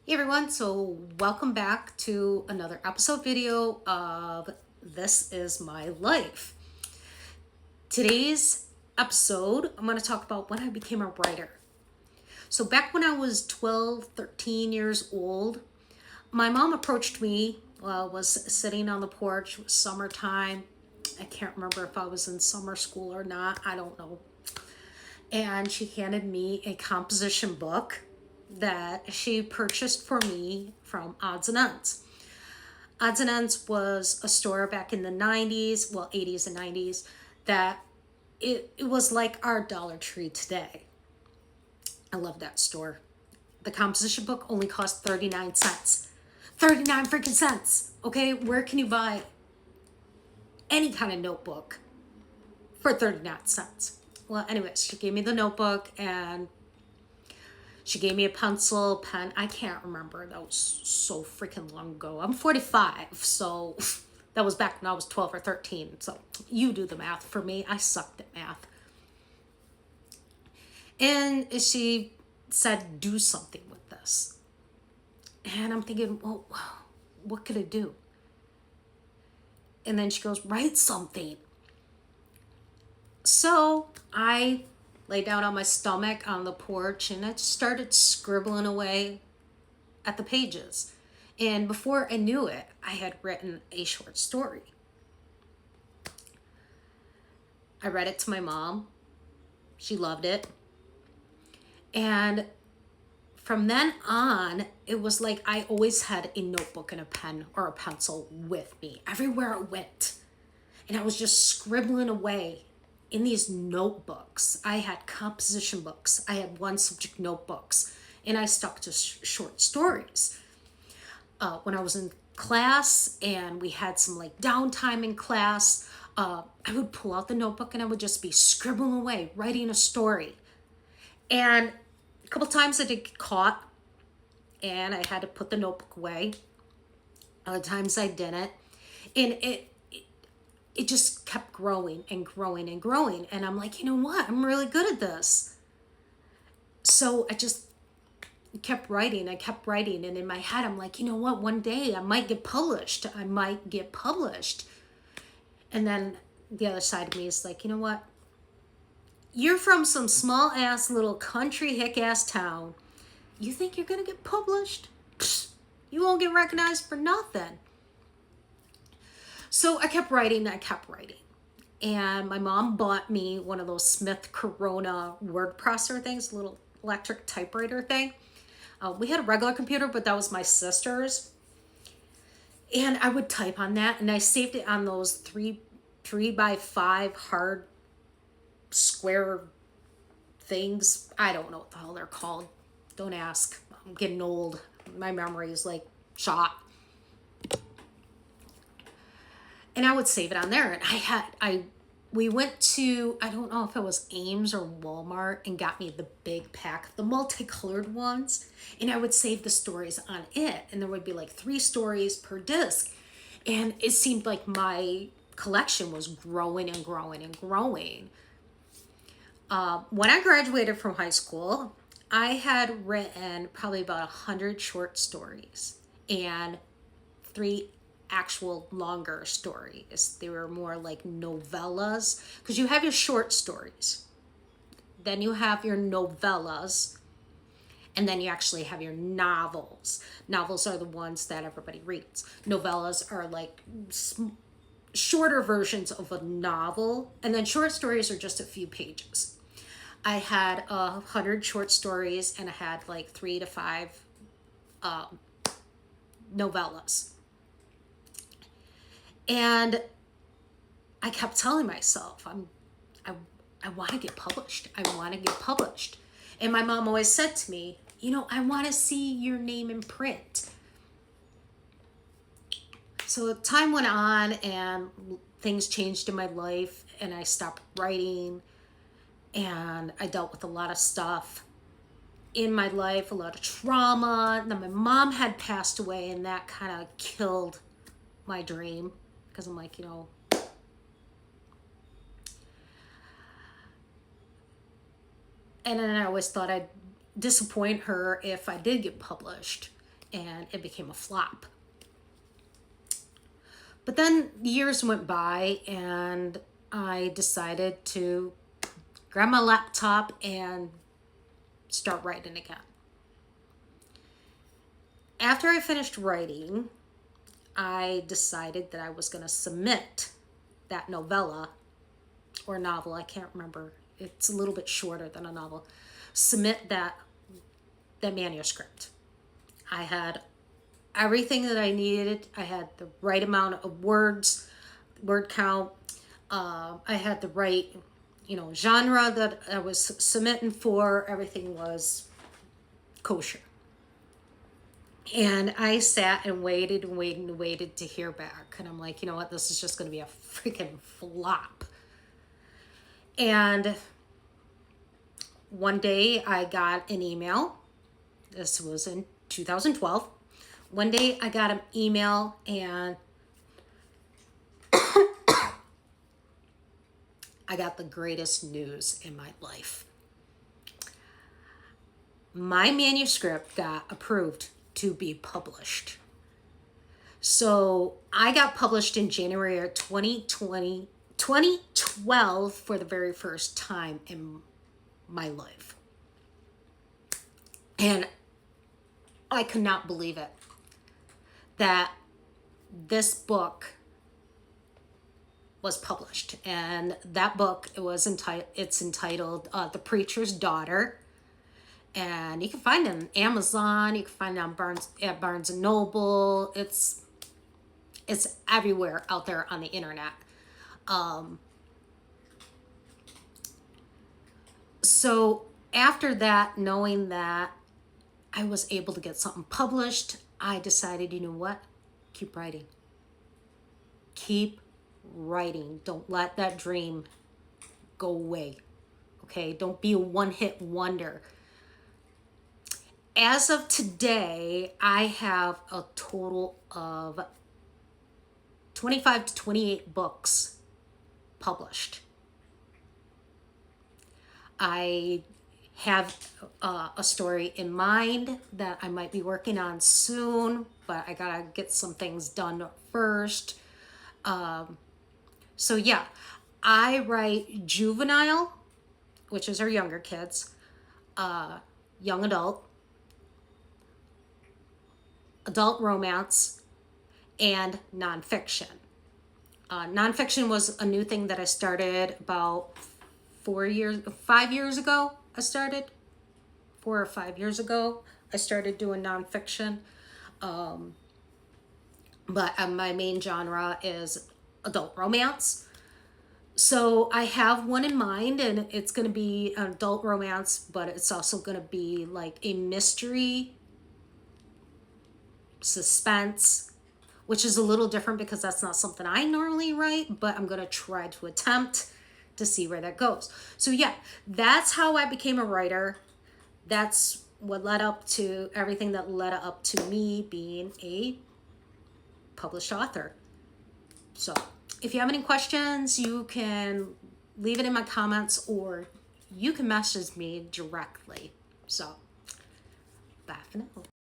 Hey everyone, so welcome back to another episode video of This Is My Life. Today's episode, I'm going to talk about when I became a writer. So back when I was 12, 13 years old, my mom approached me while I was sitting on the porch. It was summertime. I can't remember if I was in summer school or not. I don't know. And she handed me a composition book that she purchased for me from Odds and Ends. Odds and Ends was a store back in the 90s, well, 80s and 90s, that it was like our Dollar Tree today. I love that store. The composition book only cost 39 cents. 39 freaking cents. Okay, where can you buy any kind of notebook for 39 cents? Well, anyways, she gave me the notebook and she gave me a pencil, pen. I can't remember. That was so freaking long ago. I'm 45, so that was back when I was 12 or 13. So you do the math for me. I sucked at math. And she said, do something with this. And I'm thinking, well, what could I do? And then she goes, write something. So I lay down on my stomach on the porch and I just started scribbling away at the pages. And before I knew it, I had written a short story. I read it to my mom. She loved it. And from then on, it was like I always had a notebook and a pen or a pencil with me everywhere I went. And I was just scribbling away in these notebooks. I had composition books. I had one subject notebooks. And I stuck to short stories. When I was in class and we had some like downtime in class, I would pull out the notebook and I would just be scribbling away, writing a story. And a couple times I did get caught and I had to put the notebook away. Other times I didn't. And it just kept growing and growing and growing. And I'm like, you know what? I'm really good at this. So I just kept writing. I kept writing. And in my head, I'm like, you know what? One day I might get published. I might get published. And then the other side of me is like, you know what? You're from some small ass little country hick ass town. You think you're going to get published? Psst, you won't get recognized for nothing. So I kept writing. I kept writing. And my mom bought me one of those Smith Corona word processor things, little electric typewriter thing. We had a regular computer, but that was my sister's. And I would type on that, and I saved it on those three by five hard square things. I don't know what the hell they're called. Don't ask. I'm getting old. My memory is like shot. And I would save it on there. And we went to, I don't know if it was Ames or Walmart, and got me the big pack, the multicolored ones. And I would save the stories on it. And there would be like 3 stories per disc. And it seemed like my collection was growing and growing and growing. When I graduated from high school, I had written probably about 100 short stories and 3 actual longer stories. They were more like novellas, because you have your short stories, then you have your novellas, and then you actually have your novels. Novels are the ones that everybody reads. Novellas are like shorter versions of a novel, and then short stories are just a few pages. I had 100 short stories and I had like 3 to 5 novellas. And I kept telling myself, I want to get published. I want to get published. And my mom always said to me, you know, I want to see your name in print. So time went on and things changed in my life and I stopped writing and I dealt with a lot of stuff in my life, a lot of trauma. And then my mom had passed away and that kind of killed my dream, because I'm like, you know, and then I always thought I'd disappoint her if I did get published. and it became a flop. But then years went by and I decided to grab my laptop and start writing again. After I finished writing, I decided that I was going to submit that novella or novel. I can't remember. It's a little bit shorter than a novel. Submit that manuscript. I had everything that I needed. I had the right amount of words, word count. I had the right, genre that I was submitting for. Everything was kosher. And I sat and waited and waited and waited to hear back. And I'm like, you know what? This is just going to be a freaking flop. And one day I got an email. This was in 2012. One day I got an email and I got the greatest news in my life. My manuscript got approved to be published. So I got published in January of 2012 for the very first time in my life. And I could not believe it, that this book was published. And that book, it's entitled The Preacher's Daughter. And you can find it on Amazon. You can find it on Barnes and Noble. It's everywhere out there on the internet. So after that, knowing that I was able to get something published, I decided, you know what? Keep writing. Keep writing. Don't let that dream go away. Okay? Don't be a one-hit wonder. As of today, I have a total of 25 to 28 books published. I have a story in mind that I might be working on soon, but I gotta get some things done first. So yeah, I write juvenile, which is our younger kids, young adult romance, and nonfiction. Nonfiction was a new thing that I started about 5 years ago. 4 or 5 years ago, I started doing nonfiction. But my main genre is adult romance. So I have one in mind, and it's going to be an adult romance, but it's also going to be like a mystery, suspense, which is a little different because that's not something I normally write, but I'm going to try to attempt to see where that goes. So yeah, that's how I became a writer. That's what led up to everything that led up to me being a published author. So if you have any questions, you can leave it in my comments or you can message me directly. So bye for now.